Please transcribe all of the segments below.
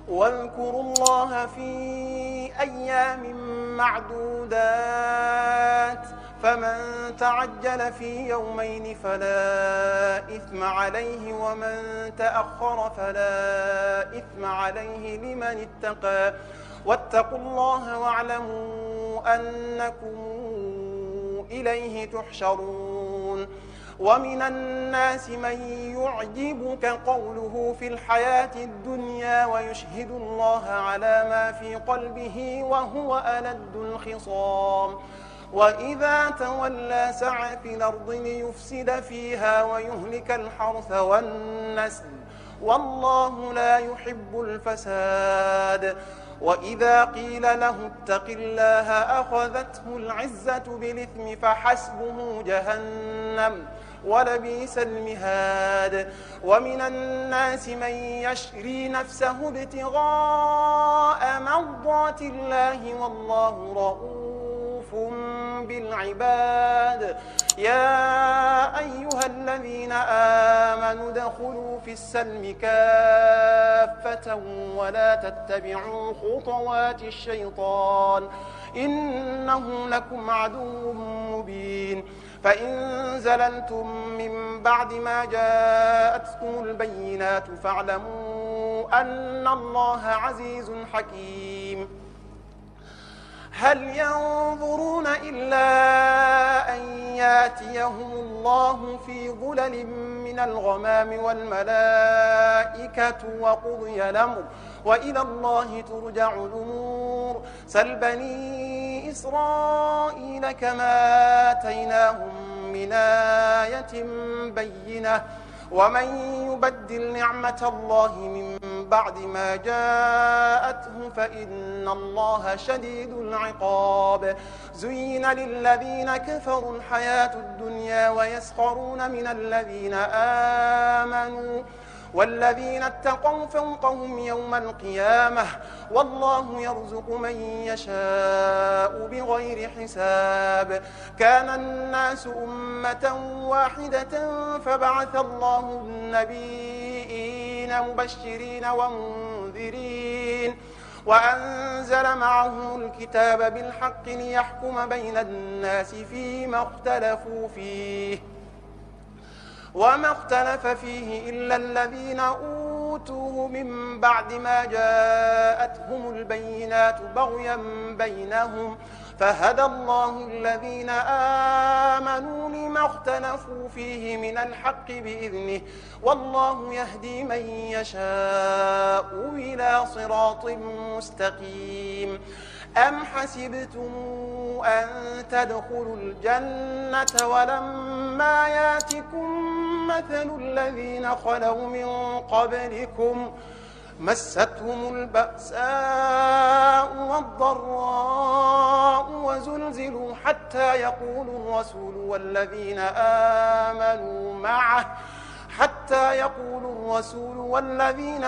واذكروا الله في أيام معدودات فمن تعجل في يومين فلا إثم عليه ومن تأخر فلا إثم عليه لمن اتقى واتقوا الله واعلموا أنكم إليه تحشرون ومن الناس من يعجبك قوله في الحياة الدنيا ويشهد الله على ما في قلبه وهو ألد الخصام وإذا تولى سعى في الأرض ليفسد فيها ويهلك الحرث والنسل والله لا يحب الفساد وإذا قيل له اتق الله أخذته العزة بالإثم فحسبه جهنم ولبئس المهاد ومن الناس من يشري نفسه ابتغاء مرضات الله والله رؤوف بالعباد يا أيها الذين آمنوا ادخلوا في السلم كافة ولا تتبعوا خطوات الشيطان إنه لكم عدو مبين فإن زللتم من بعد ما جاءتكم البينات فاعلموا أن الله عزيز حكيم هل ينظرون إلا أن ياتيهم الله في ظلل من الغمام والملائكة وقضي الأمر وإلى الله ترجع الأمور سل بني إسرائيل كما آتيناهم من آية بينة ومن يبدل نعمة الله من بعد ما جاءته فإن الله شديد العقاب زين للذين كفروا الحياة الدنيا ويسخرون من الذين آمنوا والذين اتقوا فوقهم يوم القيامة والله يرزق من يشاء بغير حساب كان الناس أمة واحدة فبعث الله النبيين مبشرين ومنذرين وأنزل معهم الكتاب بالحق ليحكم بين الناس فيما اختلفوا فيه وما اختلف فيه إلا الذين أوتوه من بعد ما جاءتهم البينات بغيا بينهم فهدى الله الذين آمنوا لما اختلفوا فيه من الحق بإذنه والله يهدي من يشاء إلى صراط مستقيم أم حسبتم أن تدخلوا الجنة ولما ياتكم مثل الذين خلوا من قبلكم مستهم البأساء والضراء وزلزلوا حتى يقول الرسول والذين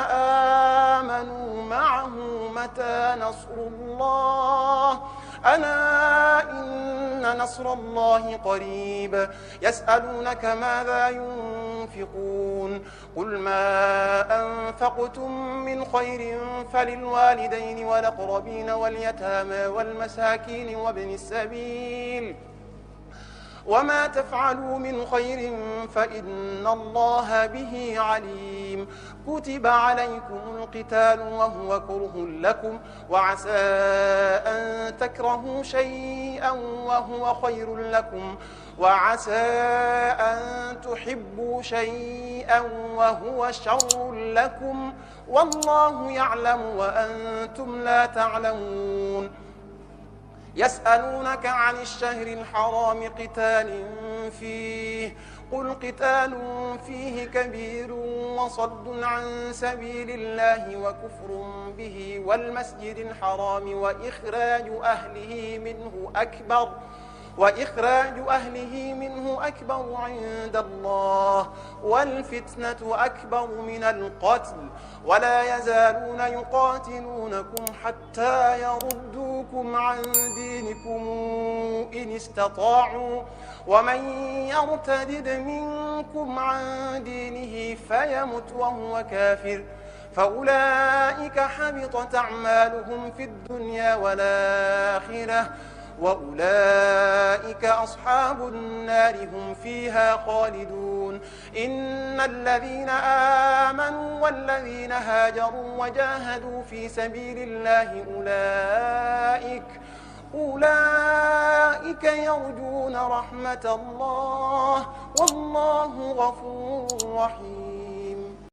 آمنوا معه متى نصر الله ألا إن نصر الله قريب يسألونك ماذا ينفقون قل ما أنفقتم من خير فللوالدين والأقربين واليتامى والمساكين وابن السبيل وما تفعلوا من خير فإن الله به عليم كتب عليكم القتال وهو كره لكم وعسى أن تكرهوا شيئا وهو خير لكم وعسى أن تحبوا شيئا وهو شر لكم والله يعلم وأنتم لا تعلمون يسألونك عن الشهر الحرام قتال فيه قل قتال فيه كبير وصد عن سبيل الله وكفر به والمسجد الحرام وإخراج أهله منه أكبر عند الله والفتنة أكبر من القتل ولا يزالون يقاتلونكم حتى يردوكم عن دينكم إن استطاعوا ومن يرتدد منكم عن دينه فيمت وهو كافر فأولئك حبطت أعمالهم في الدنيا والآخرة وأولئك أصحاب النار هم فيها خالدون إن الذين آمنوا والذين هاجروا وجاهدوا في سبيل الله أولئك يرجون رحمة الله والله غفور رحيم